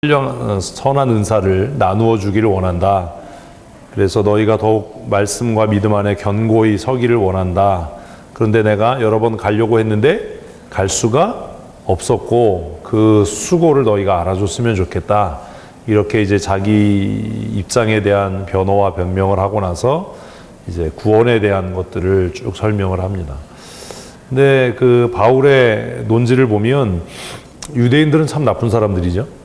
선한 은사를 나누어 주기를 원한다. 그래서 너희가 더욱 말씀과 믿음 안에 견고히 서기를 원한다. 그런데 내가 여러 번 가려고 했는데 갈 수가 없었고 그 수고를 너희가 알아줬으면 좋겠다. 이렇게 이제 자기 입장에 대한 변호와 변명을 하고 나서 이제 구원에 대한 것들을 쭉 설명을 합니다. 근데 그 바울의 논지를 보면 유대인들은 참 나쁜 사람들이죠.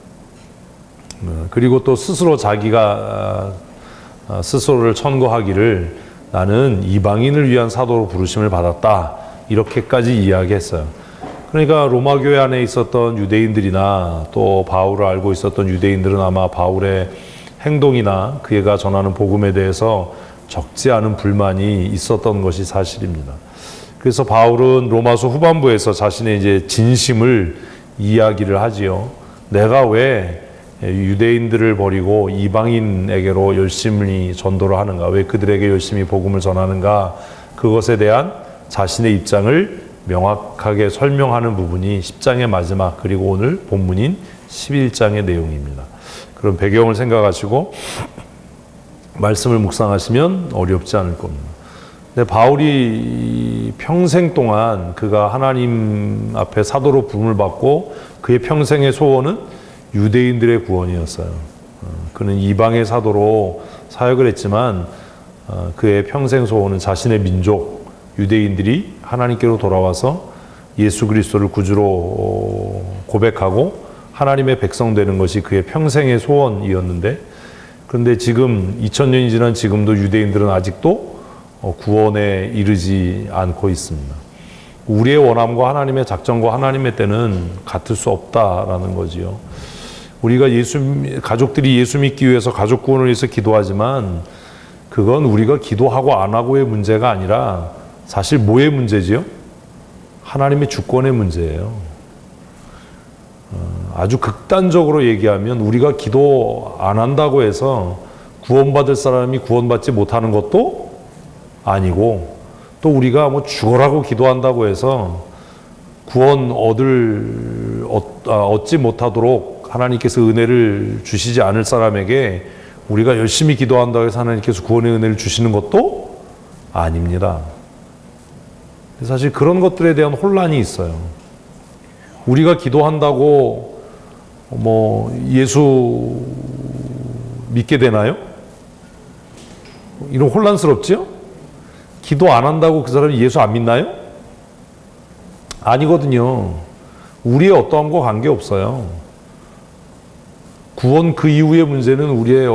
그리고 또 스스로 자기가 스스로를 천거하기를 나는 이방인을 위한 사도로 부르심을 받았다. 이렇게까지 이야기했어요. 그러니까 로마 교회 안에 있었던 유대인들이나 또 바울을 알고 있었던 유대인들은 아마 바울의 행동이나 그가 전하는 복음에 대해서 적지 않은 불만이 있었던 것이 사실입니다. 그래서 바울은 로마서 후반부에서 자신의 이제 진심을 이야기를 하지요. 내가 왜 유대인들을 버리고 이방인에게로 열심히 전도를 하는가? 왜 그들에게 열심히 복음을 전하는가? 그것에 대한 자신의 입장을 명확하게 설명하는 부분이 10장의 마지막 그리고 오늘 본문인 11장의 내용입니다. 그런 배경을 생각하시고 말씀을 묵상하시면 어렵지 않을 겁니다. 근데 바울이 평생 동안 그가 하나님 앞에 사도로 부름을 받고 그의 평생의 소원은 유대인들의 구원이었어요. 그는 이방의 사도로 사역을 했지만 그의 평생 소원은 자신의 민족 유대인들이 하나님께로 돌아와서 예수 그리스도를 구주로 고백하고 하나님의 백성 되는 것이 그의 평생의 소원이었는데, 그런데 지금 2000년이 지난 지금도 유대인들은 아직도 구원에 이르지 않고 있습니다. 우리의 원함과 하나님의 작정과 하나님의 때는 같을 수 없다라는 거지요. 우리가 가족들이 예수 믿기 위해서 가족 구원을 위해서 기도하지만 그건 우리가 기도하고 안 하고의 문제가 아니라 사실 뭐의 문제지요? 하나님의 주권의 문제예요. 아주 극단적으로 얘기하면 우리가 기도 안 한다고 해서 구원받을 사람이 구원받지 못하는 것도 아니고, 또 우리가 뭐 죽어라고 기도한다고 해서 구원 얻지 못하도록 하나님께서 은혜를 주시지 않을 사람에게 우리가 열심히 기도한다고 해서 하나님께서 구원의 은혜를 주시는 것도 아닙니다. 사실 그런 것들에 대한 혼란이 있어요. 우리가 기도한다고 예수 믿게 되나요? 이런 혼란스럽지요? 기도 안 한다고 그 사람이 예수 안 믿나요? 아니거든요. 우리의 어떠함과 관계없어요. 구원 그 이후의 문제는 우리의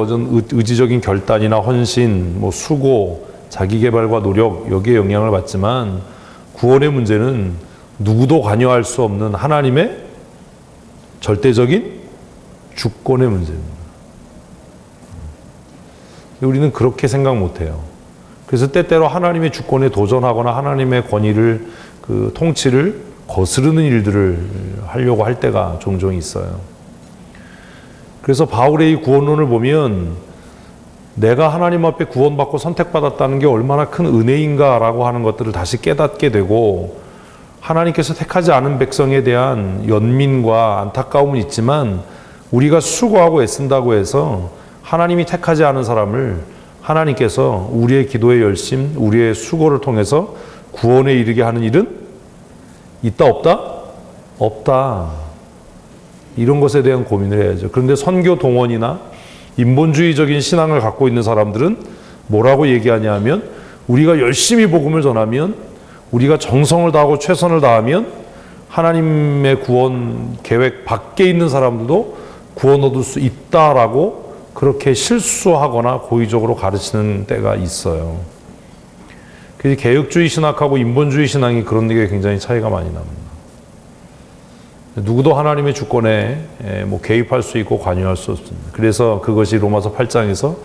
의지적인 결단이나 헌신, 수고, 자기개발과 노력, 여기에 영향을 받지만 구원의 문제는 누구도 관여할 수 없는 하나님의 절대적인 주권의 문제입니다. 우리는 그렇게 생각 못해요. 그래서 때때로 하나님의 주권에 도전하거나 하나님의 권위를, 그 통치를 거스르는 일들을 하려고 할 때가 종종 있어요. 그래서 바울의 이 구원론을 보면 내가 하나님 앞에 구원받고 선택받았다는 게 얼마나 큰 은혜인가라고 하는 것들을 다시 깨닫게 되고, 하나님께서 택하지 않은 백성에 대한 연민과 안타까움은 있지만 우리가 수고하고 애쓴다고 해서 하나님이 택하지 않은 사람을 하나님께서 우리의 기도의 열심, 우리의 수고를 통해서 구원에 이르게 하는 일은 있다 없다? 없다. 이런 것에 대한 고민을 해야죠. 그런데 선교 동원이나 인본주의적인 신앙을 갖고 있는 사람들은 뭐라고 얘기하냐 하면, 우리가 열심히 복음을 전하면, 우리가 정성을 다하고 최선을 다하면 하나님의 구원 계획 밖에 있는 사람들도 구원 얻을 수 있다라고 그렇게 실수하거나 고의적으로 가르치는 때가 있어요. 그래서 개혁주의 신학하고 인본주의 신앙이 그런 게 굉장히 차이가 많이 납니다. 누구도 하나님의 주권에 개입할 수 있고 관여할 수 없습니다. 그래서 그것이 로마서 8장에서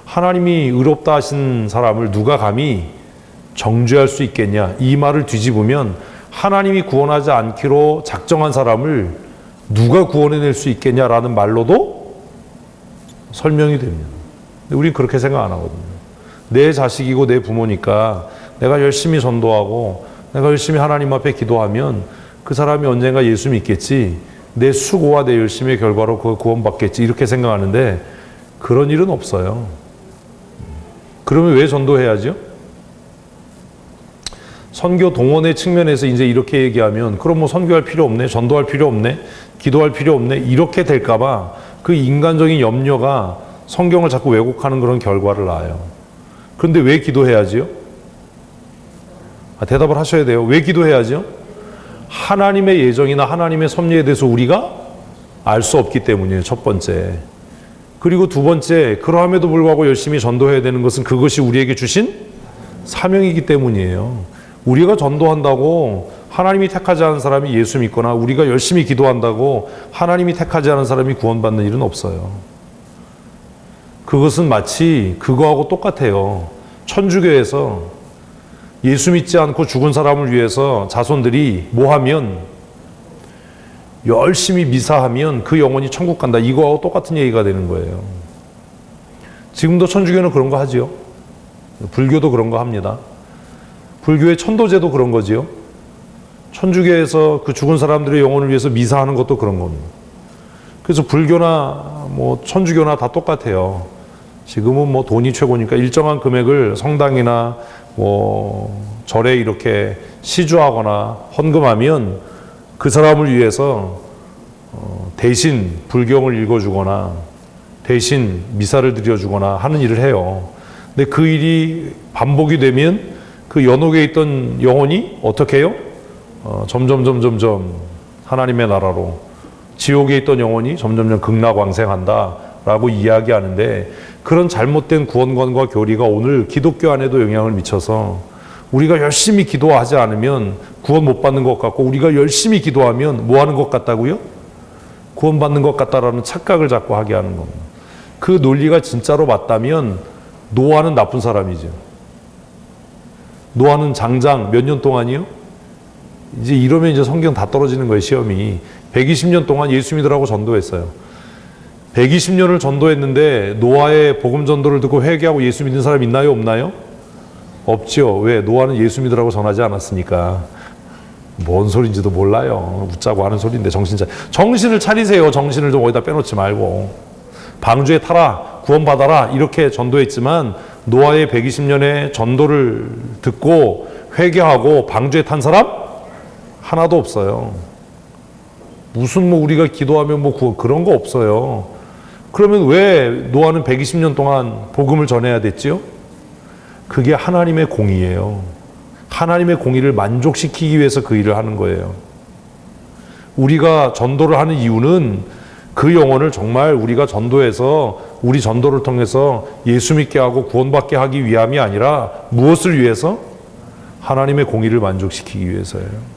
하나님이 의롭다 하신 사람을 누가 감히 정죄할 수 있겠냐, 이 말을 뒤집으면 하나님이 구원하지 않기로 작정한 사람을 누가 구원해낼 수 있겠냐라는 말로도 설명이 됩니다. 근데 우리는 그렇게 생각 안 하거든요. 내 자식이고 내 부모니까 내가 열심히 전도하고 내가 열심히 하나님 앞에 기도하면 그 사람이 언젠가 예수 믿겠지, 내 수고와 내 열심의 결과로 그 구원받겠지 이렇게 생각하는데 그런 일은 없어요. 그러면 왜 전도해야죠? 선교 동원의 측면에서 이제 이렇게 얘기하면 그럼 뭐 선교할 필요 없네, 전도할 필요 없네, 기도할 필요 없네 이렇게 될까봐 그 인간적인 염려가 성경을 자꾸 왜곡하는 그런 결과를 낳아요. 그런데 왜 기도해야지요? 대답을 하셔야 돼요. 왜 기도해야죠? 하나님의 예정이나 하나님의 섭리에 대해서 우리가 알 수 없기 때문이에요. 첫 번째. 그리고 두 번째, 그러함에도 불구하고 열심히 전도해야 되는 것은 그것이 우리에게 주신 사명이기 때문이에요. 우리가 전도한다고 하나님이 택하지 않은 사람이 예수 믿거나 우리가 열심히 기도한다고 하나님이 택하지 않은 사람이 구원받는 일은 없어요. 그것은 마치 그거하고 똑같아요. 천주교에서 예수 믿지 않고 죽은 사람을 위해서 자손들이 뭐 하면 열심히 미사하면 그 영혼이 천국 간다. 이거하고 똑같은 얘기가 되는 거예요. 지금도 천주교는 그런 거 하지요. 불교도 그런 거 합니다. 불교의 천도제도 그런 거지요. 천주교에서 그 죽은 사람들의 영혼을 위해서 미사하는 것도 그런 겁니다. 그래서 불교나 뭐 천주교나 다 똑같아요. 지금은 뭐 돈이 최고니까 일정한 금액을 성당이나 뭐 절에 이렇게 시주하거나 헌금하면 그 사람을 위해서 대신 불경을 읽어주거나 대신 미사를 드려주거나 하는 일을 해요. 근데 그 일이 반복이 되면 그 연옥에 있던 영혼이 어떻게 해요? 점점 하나님의 나라로, 지옥에 있던 영혼이 점점 극락왕생한다라고 이야기하는데 그런 잘못된 구원관과 교리가 오늘 기독교 안에도 영향을 미쳐서 우리가 열심히 기도하지 않으면 구원 못 받는 것 같고 우리가 열심히 기도하면 뭐 하는 것 같다고요? 구원받는 것 같다라는 착각을 자꾸 하게 하는 겁니다. 그 논리가 진짜로 맞다면 노아는 나쁜 사람이죠. 노아는 장장 몇 년 동안이요? 이제 이러면 이제 성경 다 떨어지는 거예요, 시험이. 120년 동안 예수 믿으라고 전도했어요. 120년을 전도했는데 노아의 복음 전도를 듣고 회개하고 예수 믿는 사람 있나요, 없나요? 없죠. 왜? 노아는 예수 믿으라고 전하지 않았으니까. 뭔 소린지도 몰라요. 웃자고 하는 소리인데 정신을 차리세요. 정신을 좀 어디다 빼놓지 말고. 방주에 타라, 구원받아라 이렇게 전도했지만 노아의 120년의 전도를 듣고 회개하고 방주에 탄 사람 하나도 없어요. 무슨 뭐 우리가 기도하면 뭐 그런 거 없어요. 그러면 왜 노아는 120년 동안 복음을 전해야 됐지요? 그게 하나님의 공의예요. 하나님의 공의를 만족시키기 위해서 그 일을 하는 거예요. 우리가 전도를 하는 이유는 그 영혼을 정말 우리가 전도해서 우리 전도를 통해서 예수 믿게 하고 구원받게 하기 위함이 아니라 무엇을 위해서? 하나님의 공의를 만족시키기 위해서예요.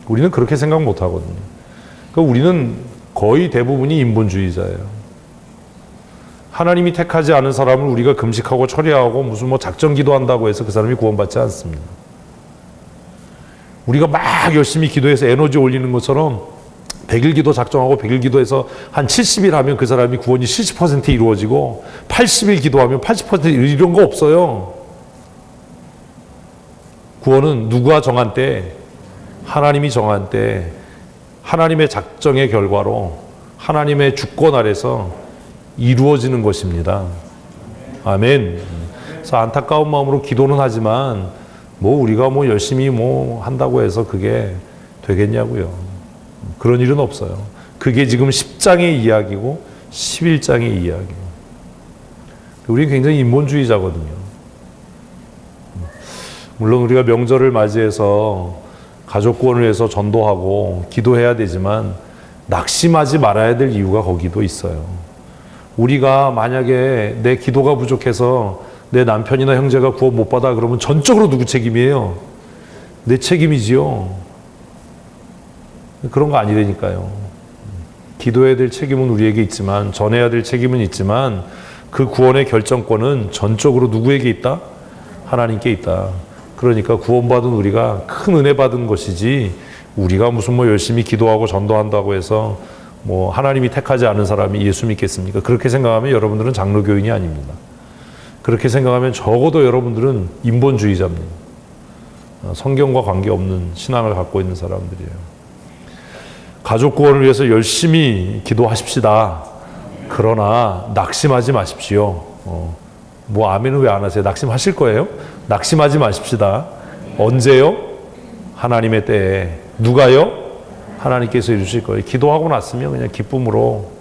우리는 그렇게 생각 못 하거든요. 그러니까 우리는 거의 대부분이 인본주의자예요. 하나님이 택하지 않은 사람을 우리가 금식하고 처리하고 무슨 뭐 작전 기도한다고 해서 그 사람이 구원받지 않습니다. 우리가 막 열심히 기도해서 에너지 올리는 것처럼 100일 기도 작정하고 100일 기도해서 한 70일 하면 그 사람이 구원이 70% 이루어지고 80일 기도하면 80% 이런 거 없어요. 구원은 누가 정한 때? 하나님이 정한 때 하나님의 작정의 결과로 하나님의 주권 아래서 이루어지는 것입니다. 아멘. 그래서 안타까운 마음으로 기도는 하지만 뭐 우리가 뭐 열심히 뭐 한다고 해서 그게 되겠냐고요. 그런 일은 없어요. 그게 지금 10장의 이야기고 11장의 이야기고. 우리는 굉장히 인본주의자거든요. 물론 우리가 명절을 맞이해서 가족 구원을 위해서 전도하고 기도해야 되지만 낙심하지 말아야 될 이유가 거기도 있어요. 우리가 만약에 내 기도가 부족해서 내 남편이나 형제가 구원 못 받아 그러면 전적으로 누구 책임이에요? 내 책임이지요. 그런 거 아니라니까요. 기도해야 될 책임은 우리에게 있지만 전해야 될 책임은 있지만 그 구원의 결정권은 전적으로 누구에게 있다? 하나님께 있다. 그러니까 구원받은 우리가 큰 은혜 받은 것이지 우리가 무슨 뭐 열심히 기도하고 전도한다고 해서 뭐 하나님이 택하지 않은 사람이 예수 믿겠습니까? 그렇게 생각하면 여러분들은 장로교인이 아닙니다. 그렇게 생각하면 적어도 여러분들은 인본주의자입니다. 성경과 관계없는 신앙을 갖고 있는 사람들이에요. 가족 구원을 위해서 열심히 기도하십시다. 그러나 낙심하지 마십시오. 뭐 아멘은 왜 안 하세요? 낙심하실 거예요? 낙심하지 마십시다. 언제요? 하나님의 때에. 누가요? 하나님께서 이루실 거예요. 기도하고 났으면 그냥 기쁨으로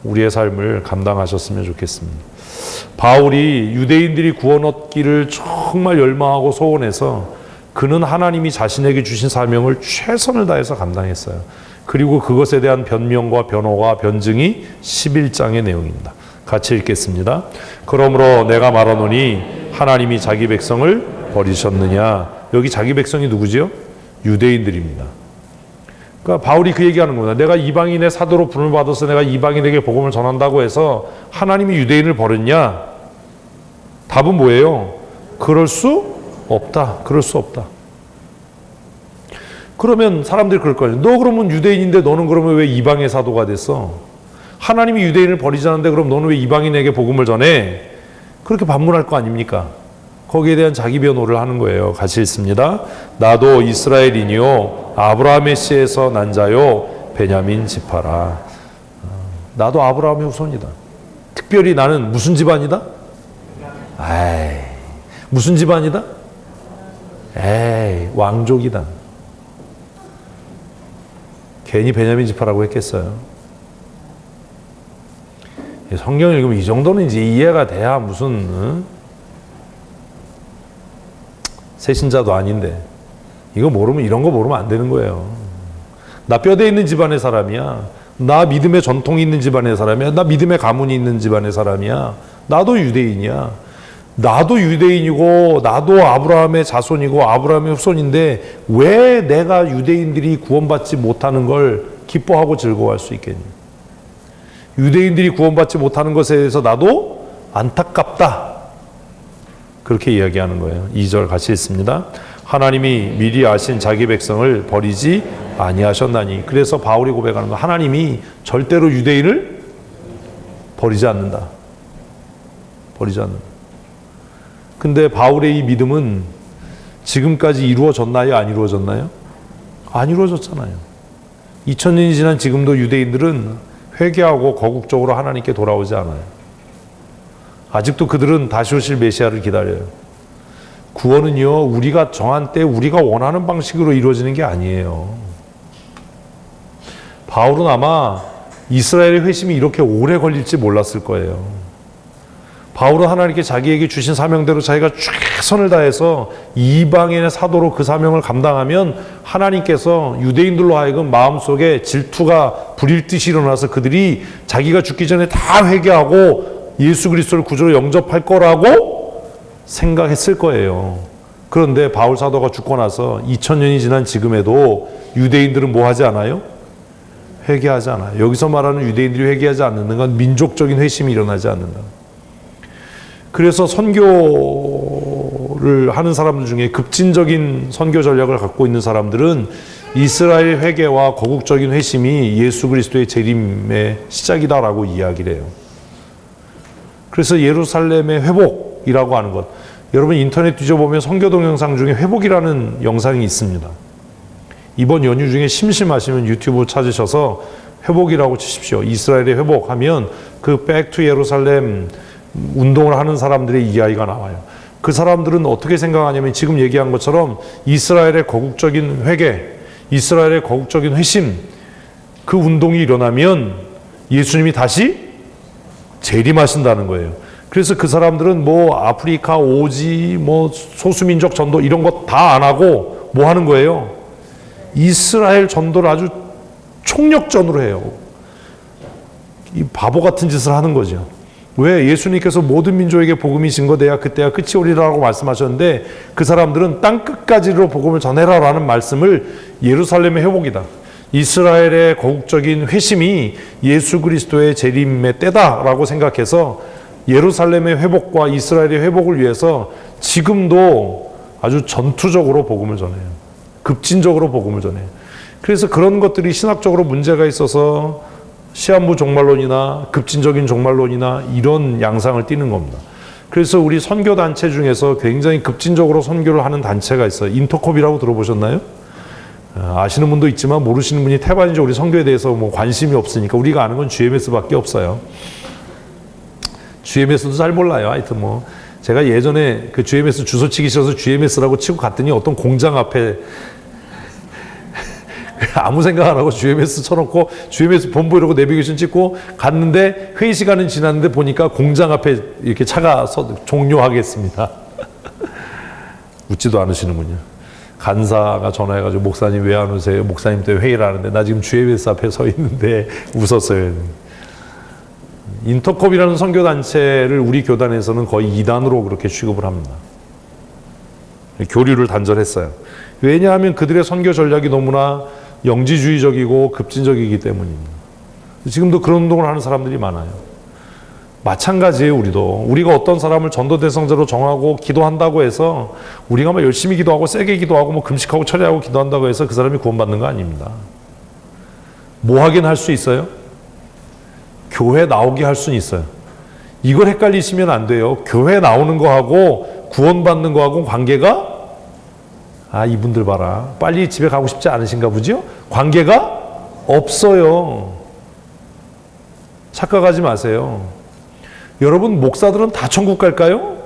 우리의 삶을 감당하셨으면 좋겠습니다. 바울이 유대인들이 구원 얻기를 정말 열망하고 소원해서 그는 하나님이 자신에게 주신 사명을 최선을 다해서 감당했어요. 그리고 그것에 대한 변명과 변호가 변증이 11장의 내용입니다. 같이 읽겠습니다. 그러므로 내가 말하노니 하나님이 자기 백성을 버리셨느냐. 여기 자기 백성이 누구지요? 유대인들입니다. 그러니까 바울이 그 얘기하는 겁니다. 내가 이방인의 사도로 부름을 받아서 내가 이방인에게 복음을 전한다고 해서 하나님이 유대인을 버렸냐? 답은 뭐예요? 그럴 수 없다. 그럴 수 없다. 그러면 사람들이 그럴 거예요. 너 그러면 유대인인데 너는 그러면 왜 이방의 사도가 됐어? 하나님이 유대인을 버리지 않는데 그럼 너는 왜 이방인에게 복음을 전해? 그렇게 반문할 거 아닙니까? 거기에 대한 자기 변호를 하는 거예요. 같이 읽습니다. 나도 이스라엘이니요 아브라함의 씨에서 난 자요 베냐민 지파라. 나도 아브라함의 후손이다. 특별히 나는 무슨 집안이다? 에이, 무슨 집안이다? 에이, 왕족이다. 괜히 베냐민 지파라고 했겠어요. 성경을 읽으면 이 정도는 이제 이해가 돼야 무슨 새신자도 아닌데 이거 모르면 이런 거 모르면 안 되는 거예요. 나 뼈대 있는 집안의 사람이야. 나 믿음의 전통이 있는 집안의 사람이야. 나 믿음의 가문이 있는 집안의 사람이야. 나도 유대인이야. 나도 유대인이고 나도 아브라함의 자손이고 아브라함의 후손인데 왜 내가 유대인들이 구원받지 못하는 걸 기뻐하고 즐거워할 수 있겠니? 유대인들이 구원받지 못하는 것에 대해서 나도 안타깝다. 그렇게 이야기하는 거예요. 2절 같이 읽습니다. 하나님이 미리 아신 자기 백성을 버리지 아니하셨나니. 그래서 바울이 고백하는 거, 하나님이 절대로 유대인을 버리지 않는다. 버리지 않는다. 근데 바울의 이 믿음은 지금까지 이루어졌나요? 안 이루어졌나요? 안 이루어졌잖아요. 2000년이 지난 지금도 유대인들은 회개하고 거국적으로 하나님께 돌아오지 않아요. 아직도 그들은 다시 오실 메시아를 기다려요. 구원은요, 우리가 정한 때 우리가 원하는 방식으로 이루어지는 게 아니에요. 바울은 아마 이스라엘의 회심이 이렇게 오래 걸릴지 몰랐을 거예요. 바울은 하나님께 자기에게 주신 사명대로 자기가 최선을 다해서 이방인의 사도로 그 사명을 감당하면 하나님께서 유대인들로 하여금 마음속에 질투가 불일 듯이 일어나서 그들이 자기가 죽기 전에 다 회개하고 예수 그리스도를 구주로 영접할 거라고 생각했을 거예요. 그런데 바울 사도가 죽고 나서 2000년이 지난 지금에도 유대인들은 뭐 하지 않아요? 회개하지 않아요. 여기서 말하는 유대인들이 회개하지 않는 건 민족적인 회심이 일어나지 않는다. 그래서 선교를 하는 사람들 중에 급진적인 선교 전략을 갖고 있는 사람들은 이스라엘 회개와 거국적인 회심이 예수 그리스도의 재림의 시작이다라고 이야기를 해요. 그래서 예루살렘의 회복이라고 하는 것, 여러분 인터넷 뒤져보면 선교 동영상 중에 회복이라는 영상이 있습니다. 이번 연휴 중에 심심하시면 유튜브 찾으셔서 회복이라고 치십시오. 이스라엘의 회복하면 그 백투 예루살렘 운동을 하는 사람들의 이야기가 나와요. 그 사람들은 어떻게 생각하냐면 지금 얘기한 것처럼 이스라엘의 거국적인 회개, 이스라엘의 거국적인 회심, 그 운동이 일어나면 예수님이 다시 재림하신다는 거예요. 그래서 그 사람들은 뭐 아프리카 오지, 뭐 소수민족 전도 이런 거 다 안 하고 뭐 하는 거예요? 이스라엘 전도를 아주 총력전으로 해요. 이 바보 같은 짓을 하는 거죠. 왜? 예수님께서 모든 민족에게 복음이 증거돼야 그때야 끝이 오리라고 말씀하셨는데 그 사람들은 땅 끝까지로 복음을 전해라라는 말씀을 예루살렘의 회복이다, 이스라엘의 거국적인 회심이 예수 그리스도의 재림의 때다라고 생각해서 예루살렘의 회복과 이스라엘의 회복을 위해서 지금도 아주 전투적으로 복음을 전해요. 급진적으로 복음을 전해요. 그래서 그런 것들이 신학적으로 문제가 있어서 시한부 종말론이나 급진적인 종말론이나 이런 양상을 띠는 겁니다. 그래서 우리 선교단체 중에서 굉장히 급진적으로 선교를 하는 단체가 있어요. 인터콥이라고 들어보셨나요? 아시는 분도 있지만 모르시는 분이 태반이죠. 우리 선교에 대해서 뭐 관심이 없으니까 우리가 아는 건 GMS밖에 없어요. GMS도 잘 몰라요. 하여튼 뭐 제가 예전에 그 GMS 주소 치기 싫어서 GMS라고 치고 갔더니 어떤 공장 앞에 아무 생각 안 하고 GMS 쳐놓고 GMS 본부 이러고 내비게이션 찍고 갔는데 회의 시간은 지났는데 보니까 공장 앞에 이렇게 차가 종료하겠습니다. 웃지도 않으시는군요. 간사가 전화해가지고 목사님 왜 안 오세요? 목사님 때문에 회의를 하는데 나 지금 GMS 앞에 서 있는데 웃었어요. 인터컵이라는 선교단체를 우리 교단에서는 거의 2단으로 그렇게 취급을 합니다. 교류를 단절했어요. 왜냐하면 그들의 선교 전략이 너무나 영지주의적이고 급진적이기 때문입니다. 지금도 그런 운동을 하는 사람들이 많아요. 마찬가지예요. 우리가 어떤 사람을 전도 대상자로 정하고 기도한다고 해서 우리가 막 열심히 기도하고 세게 기도하고 뭐 금식하고 철야하고 기도한다고 해서 그 사람이 구원받는 거 아닙니다. 뭐 하긴 할 수 있어요? 교회 나오게 할 수는 있어요. 이걸 헷갈리시면 안 돼요. 교회 나오는 거하고 구원받는 거하고 관계가 이분들 봐라. 빨리 집에 가고 싶지 않으신가 보죠? 관계가 없어요. 착각하지 마세요. 여러분 목사들은 다 천국 갈까요?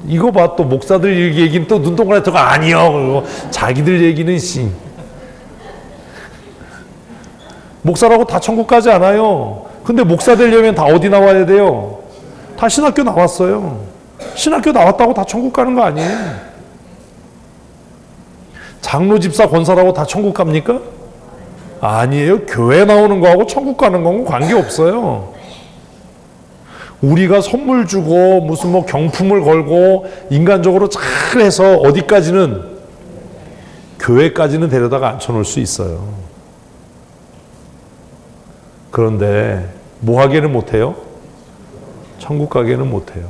이거 봐, 또 목사들 얘기는 또 눈동자에 들어가 아니요. 자기들 얘기는 목사라고 다 천국 가지 않아요. 근데 목사 되려면 다 어디 나와야 돼요? 다 신학교 나왔어요. 신학교 나왔다고 다 천국 가는 거 아니에요. 장로, 집사, 권사라고 다 천국 갑니까? 아니에요. 교회 나오는 거하고 천국 가는 거하고 관계없어요. 우리가 선물 주고 무슨 뭐 경품을 걸고 인간적으로 잘해서 어디까지는 교회까지는 데려다가 앉혀놓을 수 있어요. 그런데 뭐 하기는 못해요? 천국 가기는 못해요.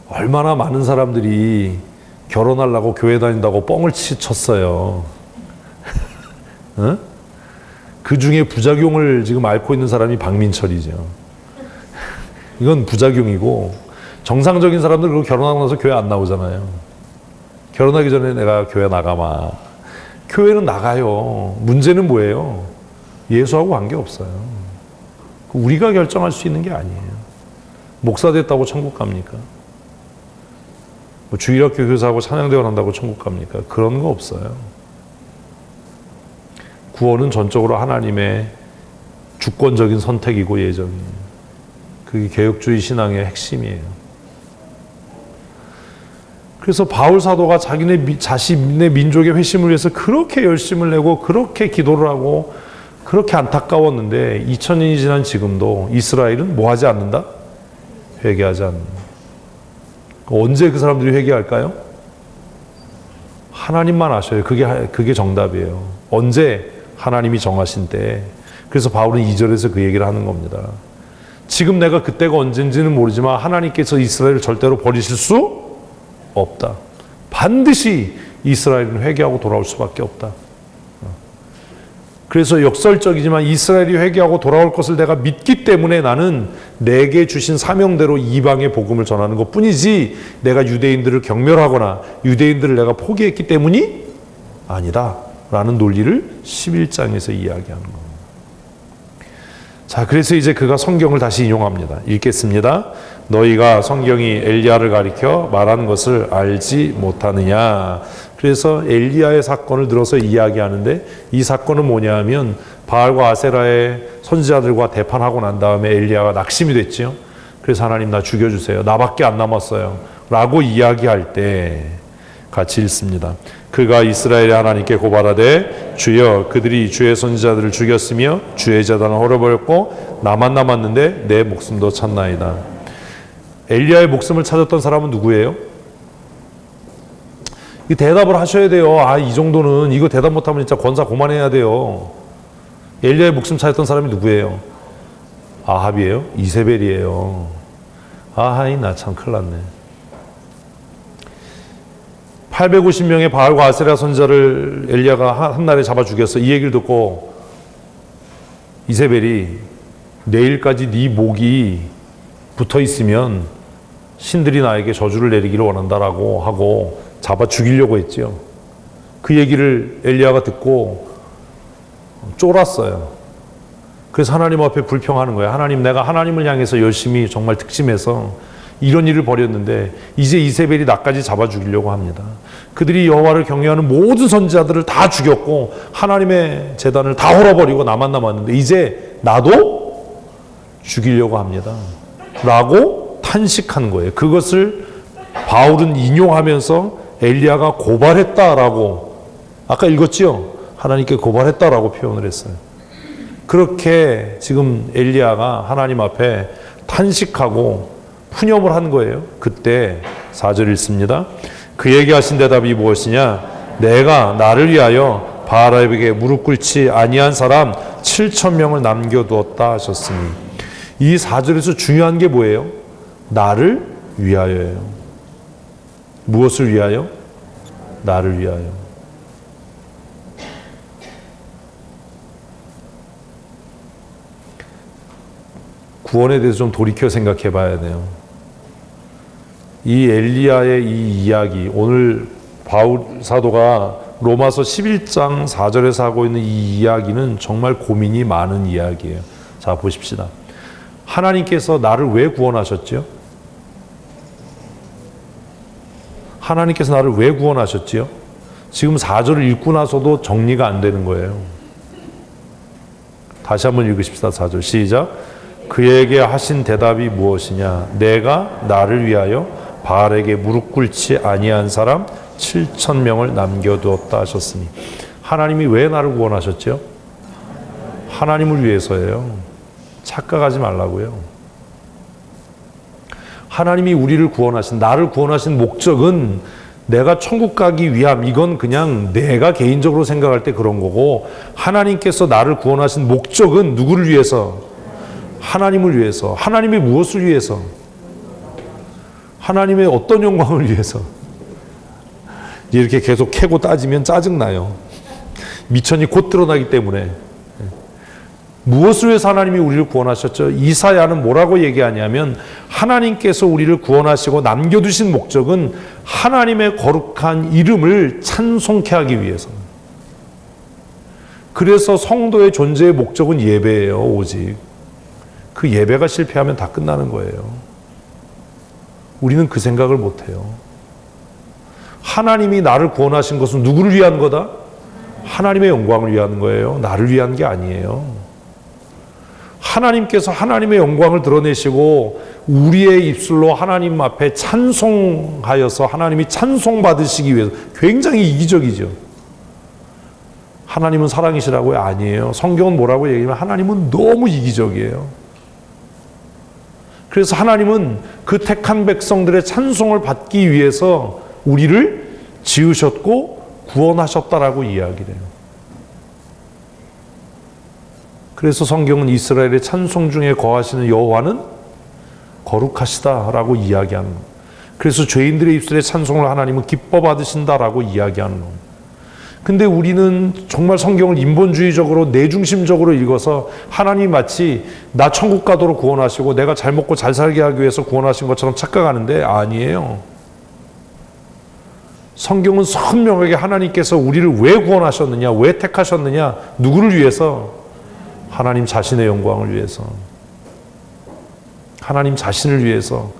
얼마나 많은 사람들이 결혼하려고 교회 다닌다고 뻥을 쳤어요. 어? 그 중에 부작용을 지금 앓고 있는 사람이 박민철이죠. 이건 부작용이고, 정상적인 사람들 그거 결혼하고 나서 교회 안 나오잖아요. 결혼하기 전에 내가 교회 나가마. 교회는 나가요. 문제는 뭐예요? 예수하고 관계없어요. 우리가 결정할 수 있는 게 아니에요. 목사 됐다고 천국 갑니까? 뭐 주일학교 교사하고 찬양대원 한다고 천국 갑니까? 그런 거 없어요. 구원은 전적으로 하나님의 주권적인 선택이고 예정이에요. 그게 개혁주의 신앙의 핵심이에요. 그래서 바울 사도가 자기네 자신의 민족의 회심을 위해서 그렇게 열심을 내고 그렇게 기도를 하고 그렇게 안타까웠는데 2000년이 지난 지금도 이스라엘은 뭐 하지 않는다? 회개하지 않는다. 언제 그 사람들이 회개할까요? 하나님만 아셔요. 그게 정답이에요. 언제? 하나님이 정하신 때. 그래서 바울은 2절에서 그 얘기를 하는 겁니다. 지금 내가 그때가 언젠지는 모르지만 하나님께서 이스라엘을 절대로 버리실 수 없다. 반드시 이스라엘은 회개하고 돌아올 수밖에 없다. 그래서 역설적이지만 이스라엘이 회개하고 돌아올 것을 내가 믿기 때문에 나는 내게 주신 사명대로 이방의 복음을 전하는 것 뿐이지 내가 유대인들을 경멸하거나 유대인들을 내가 포기했기 때문이 아니다 라는 논리를 11장에서 이야기하는 겁니다. 자, 그래서 이제 그가 성경을 다시 인용합니다. 읽겠습니다. 너희가 성경이 엘리야를 가리켜 말하는 것을 알지 못하느냐. 그래서 엘리야의 사건을 들어서 이야기하는데 이 사건은 뭐냐 하면 바알과 아세라의 선지자들과 대판하고 난 다음에 엘리야가 낙심이 됐죠. 그래서 하나님 나 죽여주세요. 나밖에 안 남았어요. 라고 이야기할 때 같이 읽습니다. 그가 이스라엘의 하나님께 고발하되 주여 그들이 주의 선지자들을 죽였으며 주의 제단을 헐어버렸고 나만 남았는데 내 목숨도 찾나이다. 엘리야의 목숨을 찾았던 사람은 누구예요? 이 대답을 하셔야 돼요. 이 정도는 이거 대답 못하면 진짜 권사 고만해야 돼요. 엘리야의 목숨 찾았던 사람이 누구예요? 아합이에요? 이세벨이에요. 나 참 큰일 났네. 850명의 바알과 아세라 선지자를 엘리야가 한날에 잡아 죽였어. 이 얘기를 듣고 이세벨이 내일까지 네 목이 붙어 있으면 신들이 나에게 저주를 내리기를 원한다라고 하고 잡아 죽이려고 했죠. 그 얘기를 엘리야가 듣고 쫄았어요. 그래서 하나님 앞에 불평하는 거예요. 하나님, 내가 하나님을 향해서 열심히 정말 특심해서 이런 일을 벌였는데 이제 이세벨이 나까지 잡아 죽이려고 합니다. 그들이 여호와를 경외하는 모든 선지자들을 다 죽였고 하나님의 제단을 다 헐어버리고 나만 남았는데 이제 나도 죽이려고 합니다. 라고 탄식한 거예요. 그것을 바울은 인용하면서 엘리야가 고발했다라고, 아까 읽었지요? 하나님께 고발했다라고 표현을 했어요. 그렇게 지금 엘리야가 하나님 앞에 탄식하고 푸념을 한 거예요. 그때 4절 읽습니다. 그에게 하신 대답이 무엇이냐? 내가 나를 위하여 바알에게 무릎 꿇지 아니한 사람 7,000명을 남겨두었다 하셨으니, 이 4절에서 중요한 게 뭐예요? 나를 위하여예요. 무엇을 위하여? 나를 위하여. 구원에 대해서 좀 돌이켜 생각해 봐야 돼요. 이 엘리야의 이 이야기, 오늘 바울 사도가 로마서 11장 4절에서 하고 있는 이 이야기는 정말 고민이 많은 이야기예요. 자, 보십시다. 하나님께서 나를 왜 구원하셨죠? 하나님께서 나를 왜 구원하셨지요? 지금 4절을 읽고 나서도 정리가 안 되는 거예요. 다시 한번 읽으십시다. 4절 시작. 그에게 하신 대답이 무엇이냐? 내가 나를 위하여 바알에게 무릎 꿇지 아니한 사람 7,000명을 남겨두었다 하셨으니, 하나님이 왜 나를 구원하셨죠? 하나님을 위해서예요. 착각하지 말라고요. 하나님이 우리를 구원하신, 나를 구원하신 목적은 내가 천국 가기 위함, 이건 그냥 내가 개인적으로 생각할 때 그런 거고, 하나님께서 나를 구원하신 목적은 누구를 위해서? 하나님을 위해서. 하나님의 무엇을 위해서? 하나님의 어떤 영광을 위해서? 이렇게 계속 캐고 따지면 짜증나요. 미천이 곧 드러나기 때문에. 무엇을 위해서 하나님이 우리를 구원하셨죠? 이사야는 뭐라고 얘기하냐면, 하나님께서 우리를 구원하시고 남겨두신 목적은 하나님의 거룩한 이름을 찬송케 하기 위해서. 그래서 성도의 존재의 목적은 예배예요. 오직 그 예배가 실패하면 다 끝나는 거예요. 우리는 그 생각을 못해요. 하나님이 나를 구원하신 것은 누구를 위한 거다? 하나님의 영광을 위한 거예요. 나를 위한 게 아니에요. 하나님께서 하나님의 영광을 드러내시고 우리의 입술로 하나님 앞에 찬송하여서 하나님이 찬송받으시기 위해서, 굉장히 이기적이죠. 하나님은 사랑이시라고요? 아니에요. 성경은 뭐라고 얘기하면 하나님은 너무 이기적이에요. 그래서 하나님은 그 택한 백성들의 찬송을 받기 위해서 우리를 지으셨고 구원하셨다라고 이야기를 해요. 그래서 성경은 이스라엘의 찬송 중에 거하시는 여호와는 거룩하시다라고 이야기하는 거예요. 그래서 죄인들의 입술의 찬송을 하나님은 기뻐 받으신다라고 이야기하는 거예요. 근데 우리는 정말 성경을 인본주의적으로 내중심적으로 읽어서 하나님이 마치 나 천국 가도록 구원하시고 내가 잘 먹고 잘 살게 하기 위해서 구원하신 것처럼 착각하는데 아니에요. 성경은 선명하게 하나님께서 우리를 왜 구원하셨느냐, 왜 택하셨느냐, 누구를 위해서? 하나님 자신의 영광을 위해서, 하나님 자신을 위해서.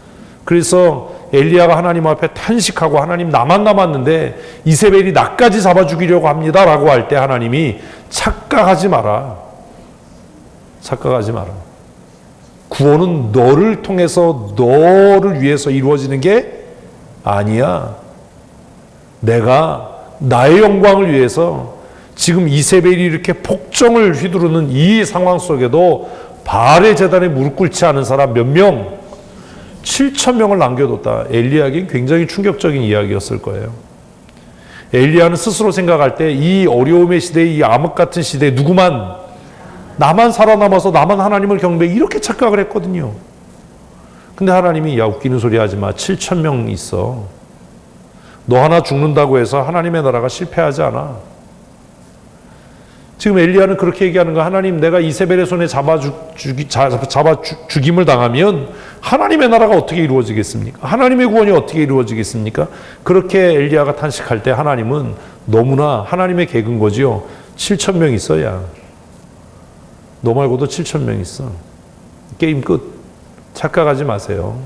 그래서 엘리야가 하나님 앞에 탄식하고, 하나님 나만 남았는데 이세벨이 나까지 잡아 죽이려고 합니다 라고 할 때 하나님이 착각하지 마라. 착각하지 마라. 구원은 너를 통해서 너를 위해서 이루어지는 게 아니야. 내가 나의 영광을 위해서 지금 이세벨이 이렇게 폭정을 휘두르는 이 상황 속에도 바알의 제단에 무릎 꿇지 않은 사람 몇 명? 7,000명을 남겨뒀다. 엘리야에겐 굉장히 충격적인 이야기였을 거예요. 엘리야는 스스로 생각할 때 이 어려움의 시대에, 이 암흑 같은 시대에 누구만, 나만 살아남아서 나만 하나님을 경배해, 이렇게 착각을 했거든요. 근데 하나님이 야, 웃기는 소리 하지 마. 7,000명 있어. 너 하나 죽는다고 해서 하나님의 나라가 실패하지 않아. 지금 엘리야는 그렇게 얘기하는 거야. 하나님, 내가 이세벨의 손에 잡아 죽임을 당하면 하나님의 나라가 어떻게 이루어지겠습니까? 하나님의 구원이 어떻게 이루어지겠습니까? 그렇게 엘리야가 탄식할 때 하나님은 너무나 하나님의 개근 거지요. 7,000명 있어야. 너 말고도 7,000명 있어. 게임 끝. 착각하지 마세요.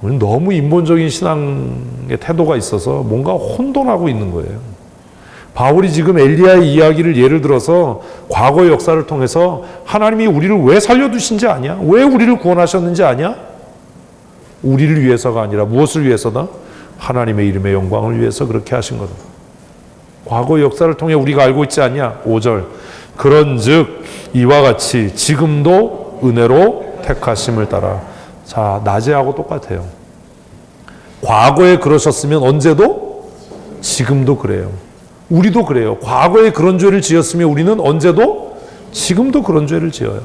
우리는 너무 인본적인 신앙의 태도가 있어서 뭔가 혼돈하고 있는 거예요. 바울이 지금 엘리야의 이야기를 예를 들어서 과거의 역사를 통해서 하나님이 우리를 왜 살려두신지 아냐? 왜 우리를 구원하셨는지 아냐? 우리를 위해서가 아니라 무엇을 위해서다? 하나님의 이름의 영광을 위해서 그렇게 하신 거다. 과거의 역사를 통해 우리가 알고 있지 않냐? 5절. 그런즉 이와 같이 지금도 은혜로 택하심을 따라. 자, 낮에하고 똑같아요. 과거에 그러셨으면 언제도 지금도 그래요. 우리도 그래요. 과거에 그런 죄를 지었으면 우리는 언제도 지금도 그런 죄를 지어요.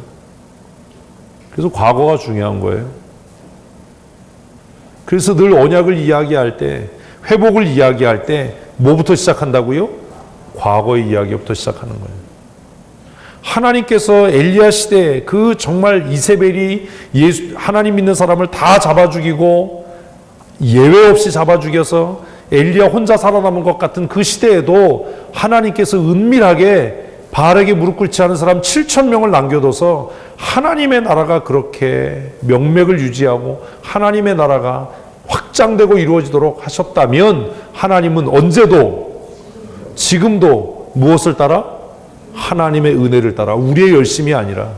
그래서 과거가 중요한 거예요. 그래서 늘 언약을 이야기할 때, 회복을 이야기할 때 뭐부터 시작한다고요? 과거의 이야기부터 시작하는 거예요. 하나님께서 엘리야 시대에 그 정말 이세벨이 하나님 믿는 사람을 다 잡아 죽이고 예외 없이 잡아 죽여서 엘리야 혼자 살아남은 것 같은 그 시대에도 하나님께서 은밀하게 바알에게 무릎 꿇지 않은 사람 7,000명을 남겨둬서 하나님의 나라가 그렇게 명맥을 유지하고 하나님의 나라가 확장되고 이루어지도록 하셨다면 하나님은 언제도 지금도 무엇을 따라? 하나님의 은혜를 따라, 우리의 열심이 아니라.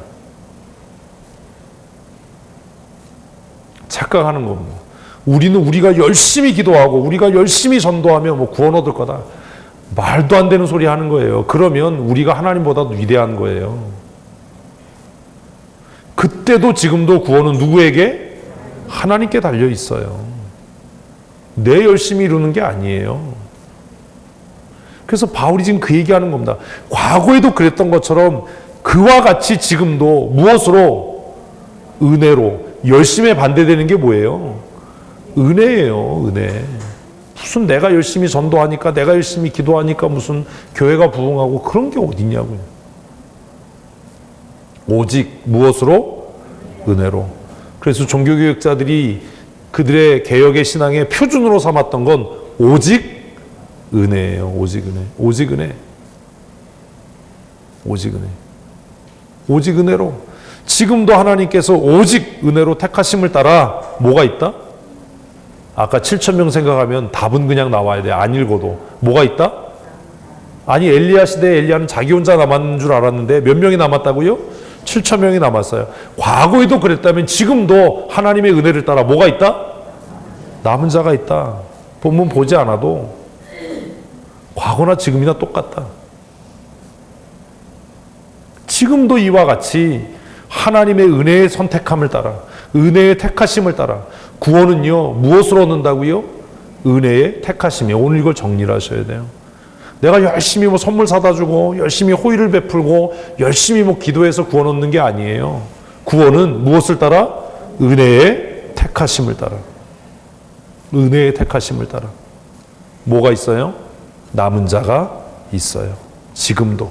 착각하는 겁니다. 우리는 우리가 열심히 기도하고 우리가 열심히 전도하면 뭐 구원 얻을 거다. 말도 안 되는 소리 하는 거예요. 그러면 우리가 하나님보다 위대한 거예요. 그때도 지금도 구원은 누구에게? 하나님께 달려 있어요. 내 열심히 이루는 게 아니에요. 그래서 바울이 지금 그 얘기하는 겁니다. 과거에도 그랬던 것처럼 그와 같이 지금도 무엇으로? 은혜로. 열심에 반대되는 게 뭐예요? 은혜예요, 은혜. 무슨 내가 열심히 전도하니까, 내가 열심히 기도하니까 무슨 교회가 부흥하고 그런 게 어딨냐고요. 오직 무엇으로? 은혜로. 그래서 종교교육자들이 그들의 개혁의 신앙의 표준으로 삼았던 건 오직 은혜예요. 오직 은혜. 오직 은혜. 오직 은혜. 오직 은혜로. 지금도 하나님께서 오직 은혜로 택하심을 따라 뭐가 있다? 아까 7,000명 생각하면 답은 그냥 나와야 돼. 안 읽어도. 뭐가 있다? 아니 엘리야 시대에 엘리야는 자기 혼자 남았는 줄 알았는데 몇 명이 남았다고요? 7,000명이 남았어요. 과거에도 그랬다면 지금도 하나님의 은혜를 따라 뭐가 있다? 남은 자가 있다. 본문 보지 않아도 과거나 지금이나 똑같다. 지금도 이와 같이 하나님의 은혜의 선택함을 따라, 은혜의 택하심을 따라. 구원은요 무엇으로 얻는다고요? 은혜의 택하심이에요. 오늘 이걸 정리를 하셔야 돼요. 내가 열심히 뭐 선물 사다 주고 열심히 호의를 베풀고 열심히 뭐 기도해서 구원 얻는 게 아니에요. 구원은 무엇을 따라? 은혜의 택하심을 따라. 은혜의 택하심을 따라. 뭐가 있어요? 남은 자가 있어요. 지금도.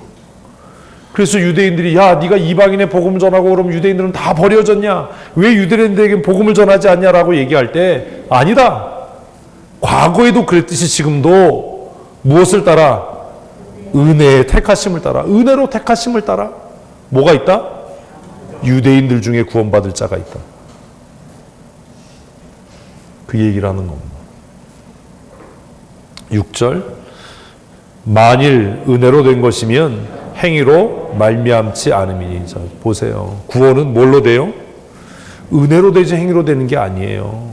그래서 유대인들이 야 네가 이방인의 복음을 전하고 그럼 유대인들은 다 버려졌냐? 왜 유대인들에게 복음을 전하지 않냐라고 얘기할 때 아니다. 과거에도 그랬듯이 지금도 무엇을 따라? 은혜의 택하심을 따라. 은혜로 택하심을 따라. 뭐가 있다? 유대인들 중에 구원받을 자가 있다. 그 얘기를 하는 겁니다. 6절 만일 은혜로 된 것이면 행위로 말미암지 않음이니. 자, 보세요. 구원은 뭘로 돼요? 은혜로 되지 행위로 되는 게 아니에요.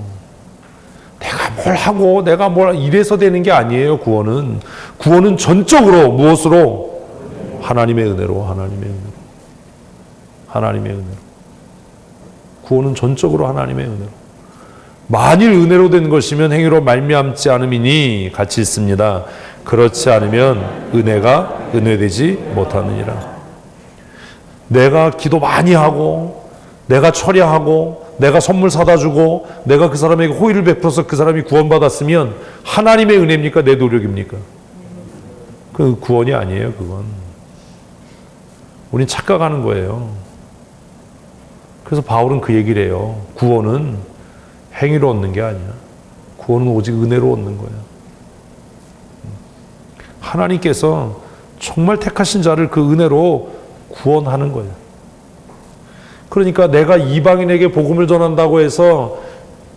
내가 뭘 하고 내가 뭘 이래서 되는 게 아니에요. 구원은 전적으로 무엇으로? 하나님의 은혜로. 하나님의 은혜로. 구원은 전적으로 하나님의 은혜로. 만일 은혜로 된 것이면 행위로 말미암지 않음이니 같이 있습니다. 그렇지 않으면 은혜가 은혜되지 못하느니라. 내가 기도 많이 하고 내가 처리하고 내가 선물 사다 주고 내가 그 사람에게 호의를 베풀어서 그 사람이 구원받았으면 하나님의 은혜입니까? 내 노력입니까? 그 구원이 아니에요. 그건 우린 착각하는 거예요. 그래서 바울은 그 얘기를 해요. 구원은 행위로 얻는 게 아니야. 구원은 오직 은혜로 얻는 거야. 하나님께서 정말 택하신 자를 그 은혜로 구원하는 거예요. 그러니까 내가 이방인에게 복음을 전한다고 해서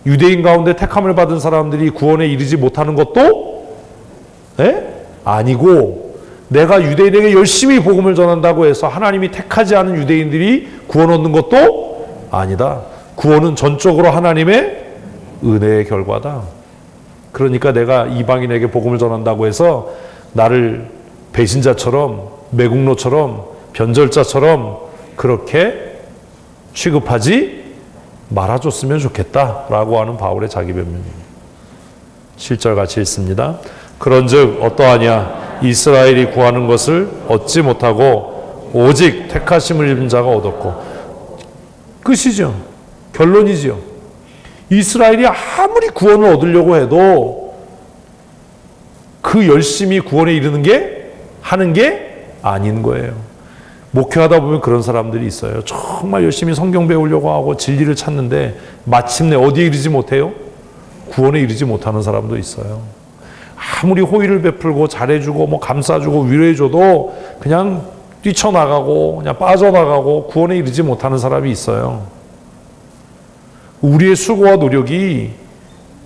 유대인 가운데 택함을 받은 사람들이 구원에 이르지 못하는 것도 아니고, 내가 유대인에게 열심히 복음을 전한다고 해서 하나님이 택하지 않은 유대인들이 구원 얻는 것도 아니다. 구원은 전적으로 하나님의 은혜의 결과다. 그러니까 내가 이방인에게 복음을 전한다고 해서 나를 배신자처럼, 매국노처럼, 변절자처럼 그렇게 취급하지 말아줬으면 좋겠다라고 하는 바울의 자기 변명입니다. 7절 같이 읽습니다. 그런즉 어떠하냐? 이스라엘이 구하는 것을 얻지 못하고 오직 택하심을 입은 자가 얻었고. 끝이죠. 결론이죠. 이스라엘이 아무리 구원을 얻으려고 해도 그 열심히 구원에 이르는 게 하는 게 아닌 거예요. 목회하다 보면 그런 사람들이 있어요. 정말 열심히 성경 배우려고 하고 진리를 찾는데 마침내 어디에 이르지 못해요? 구원에 이르지 못하는 사람도 있어요. 아무리 호의를 베풀고 잘해주고 뭐 감싸주고 위로해줘도 그냥 뛰쳐나가고 그냥 빠져나가고 구원에 이르지 못하는 사람이 있어요. 우리의 수고와 노력이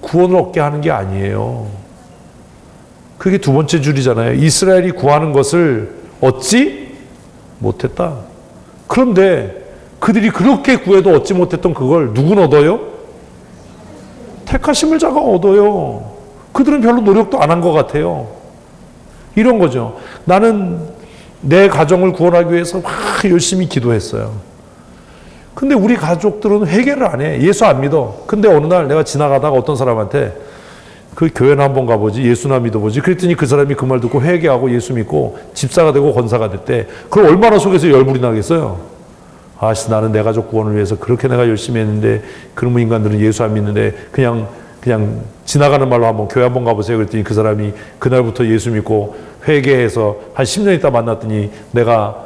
구원을 얻게 하는 게 아니에요. 그게 두 번째 줄이잖아요. 이스라엘이 구하는 것을 얻지 못했다. 그런데 그들이 그렇게 구해도 얻지 못했던 그걸 누군 얻어요? 택하심을 자가 얻어요. 그들은 별로 노력도 안 한 것 같아요. 이런 거죠. 나는 내 가정을 구원하기 위해서 막 열심히 기도했어요. 근데 우리 가족들은 회개를 안 해. 예수 안 믿어. 근데 어느 날 내가 지나가다가 어떤 사람한테 그 교회나 한번 가보지, 예수나 믿어보지. 그랬더니 그 사람이 그 말 듣고 회개하고 예수 믿고 집사가 되고 권사가 됐대. 그럼 얼마나 속에서 열불이 나겠어요? 아씨, 나는 내 가족 구원을 위해서 그렇게 내가 열심히 했는데 그런 인간들은 예수 안 믿는데 그냥 지나가는 말로 한번 교회 한번 가보세요. 그랬더니 그 사람이 그날부터 예수 믿고 회개해서 한 10년 있다 만났더니 내가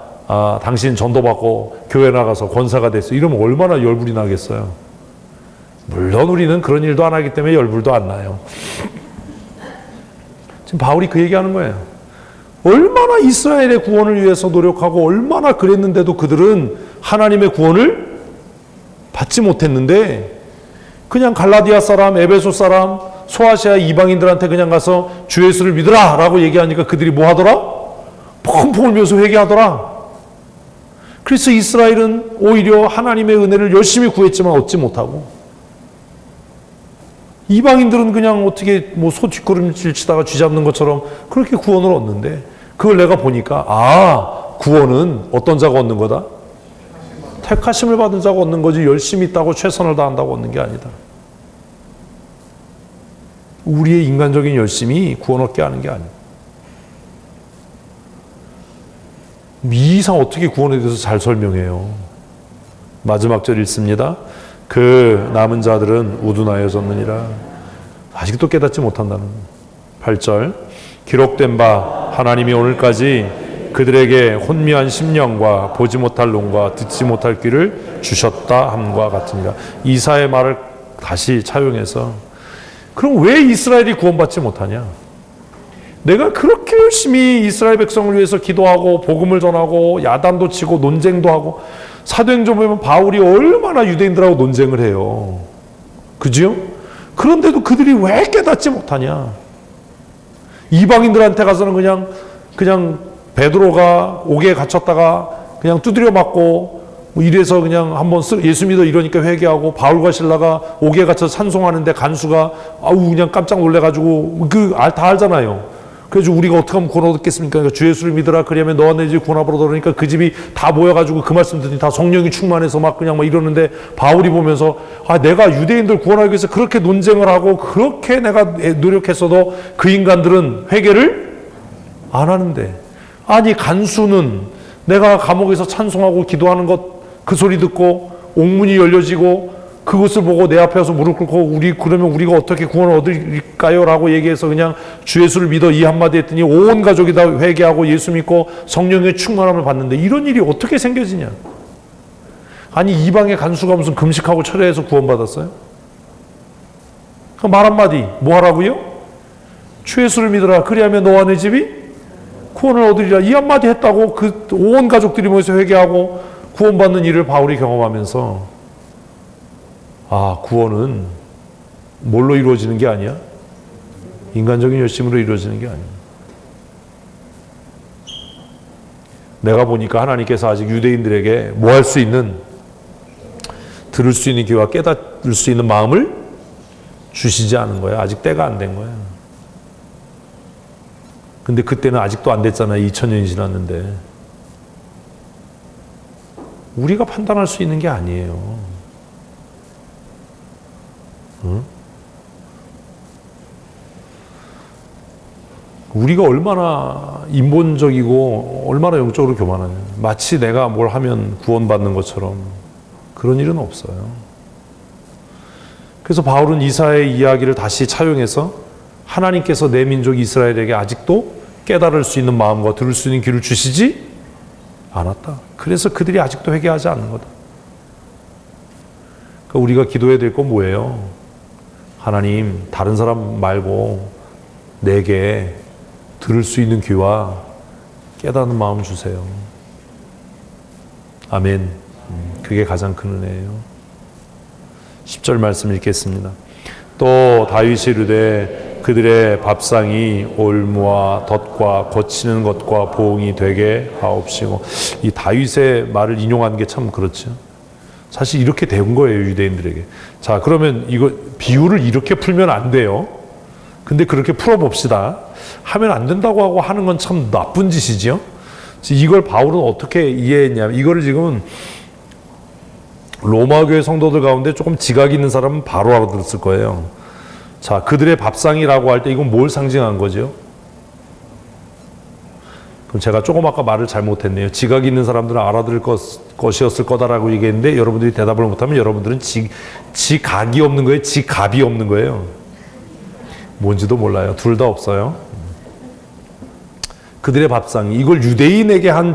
당신 전도받고 교회 나가서 권사가 됐어. 이러면 얼마나 열불이 나겠어요. 물론 우리는 그런 일도 안 하기 때문에 열불도 안 나요. 지금 바울이 그 얘기하는 거예요. 얼마나 이스라엘의 구원을 위해서 노력하고 얼마나 그랬는데도 그들은 하나님의 구원을 받지 못했는데 그냥 갈라디아 사람, 에베소 사람, 소아시아 이방인들한테 그냥 가서 주 예수를 믿으라 라고 얘기하니까 그들이 뭐 하더라? 펑펑 울면서 회개하더라. 그래서 이스라엘은 오히려 하나님의 은혜를 열심히 구했지만 얻지 못하고, 이방인들은 그냥 어떻게 뭐 소 뒷걸음질 치다가 쥐 잡는 것처럼 그렇게 구원을 얻는데, 그걸 내가 보니까 구원은 어떤 자가 얻는 거다? 택하심을 받은 자가 얻는 거지 열심히 있다고 최선을 다한다고 얻는 게 아니다. 우리의 인간적인 열심이 구원 얻게 하는 게 아니야. 이 이상 어떻게 구원에 대해서 잘 설명해요. 마지막 절 읽습니다. 그 남은 자들은 우둔하여졌느니라. 아직도 깨닫지 못한다는 8절. 기록된 바 하나님이 오늘까지 그들에게 혼미한 심령과 보지 못할 눈과 듣지 못할 귀를 주셨다 함과 같으니라. 이사의 말을 다시 차용해서, 그럼 왜 이스라엘이 구원받지 못하냐? 내가 그렇게 열심히 이스라엘 백성을 위해서 기도하고 복음을 전하고 야단도 치고 논쟁도 하고, 사도행전 보면 바울이 얼마나 유대인들하고 논쟁을 해요. 그죠? 그런데도 그들이 왜 깨닫지 못하냐? 이방인들한테 가서는 그냥 베드로가 옥에 갇혔다가 그냥 두드려 맞고 뭐 이래서 그냥 한번 예수 믿어 이러니까 회개하고, 바울과 실라가 옥에 갇혀서 찬송하는데 간수가 그냥 깜짝 놀래가지고 다 알잖아요. 그래서 우리가 어떻게 하면 구원 얻겠습니까? 그러니까 주 예수를 믿으라 그러면 너와 내 집 구원 앞으로 그러니까 그 집이 다 모여가지고 그 말씀 듣더니 다 성령이 충만해서 막 이러는데, 바울이 보면서 내가 유대인들 구원하기 위해서 그렇게 논쟁을 하고 그렇게 내가 노력했어도 그 인간들은 회개를 안 하는데, 아니 간수는 내가 감옥에서 찬송하고 기도하는 것 그 소리 듣고 옥문이 열려지고 그것을 보고 내 앞에 와서 무릎 꿇고 그러면 우리가 어떻게 구원을 얻을까요? 라고 얘기해서 그냥 주 예수를 믿어 이 한마디 했더니 온 가족이 다 회개하고 예수 믿고 성령의 충만함을 받는데, 이런 일이 어떻게 생겨지냐? 아니 이방의 간수가 무슨 금식하고 철회해서 구원받았어요? 말 한마디 뭐 하라고요? 주 예수를 믿어라 그리하면 너와 내 집이 구원을 얻으리라. 이 한마디 했다고 그 온 가족들이 모여서 회개하고 구원받는 일을 바울이 경험하면서 구원은 뭘로 이루어지는 게 아니야? 인간적인 열심으로 이루어지는 게 아니야. 내가 보니까 하나님께서 아직 유대인들에게 뭐 할 수 있는, 들을 수 있는 귀와 깨닫을 수 있는 마음을 주시지 않은 거야. 아직 때가 안 된 거야. 근데 그때는 아직도 안 됐잖아요. 2000년이 지났는데. 우리가 판단할 수 있는 게 아니에요. 응? 우리가 얼마나 인본적이고 얼마나 영적으로 교만하냐. 마치 내가 뭘 하면 구원받는 것처럼 그런 일은 없어요. 그래서 바울은 이사야의 이야기를 다시 차용해서 하나님께서 내 민족 이스라엘에게 아직도 깨달을 수 있는 마음과 들을 수 있는 귀를 주시지 않았다. 그래서 그들이 아직도 회개하지 않는 거다. 그러니까 우리가 기도해야 될 건 뭐예요? 하나님, 다른 사람 말고 내게 들을 수 있는 귀와 깨닫는 마음 주세요. 아멘. 그게 가장 큰 은혜예요. 10절 말씀 읽겠습니다. 또 다윗이 이르되 그들의 밥상이 올무와 덫과 거치는 것과 보응이 되게 하옵시고. 이 다윗의 말을 인용한 게 참 그렇죠. 사실 이렇게 된 거예요, 유대인들에게. 자, 그러면 이거 비유를 이렇게 풀면 안 돼요. 근데 그렇게 풀어봅시다. 하면 안 된다고 하고 하는 건 참 나쁜 짓이죠. 이걸 바울은 어떻게 이해했냐면, 이거를 지금은 로마교회 성도들 가운데 조금 지각 있는 사람은 바로 알아들었을 거예요. 자, 그들의 밥상이라고 할 때 이건 뭘 상징한 거죠? 그럼 제가 조금 아까 말을 잘못했네요. 지각 있는 사람들은 알아들을 것이었을 거다라고 얘기했는데 여러분들이 대답을 못하면 여러분들은 지각이 없는 거예요? 지갑이 없는 거예요? 뭔지도 몰라요. 둘 다 없어요. 그들의 밥상이 이걸 유대인에게 한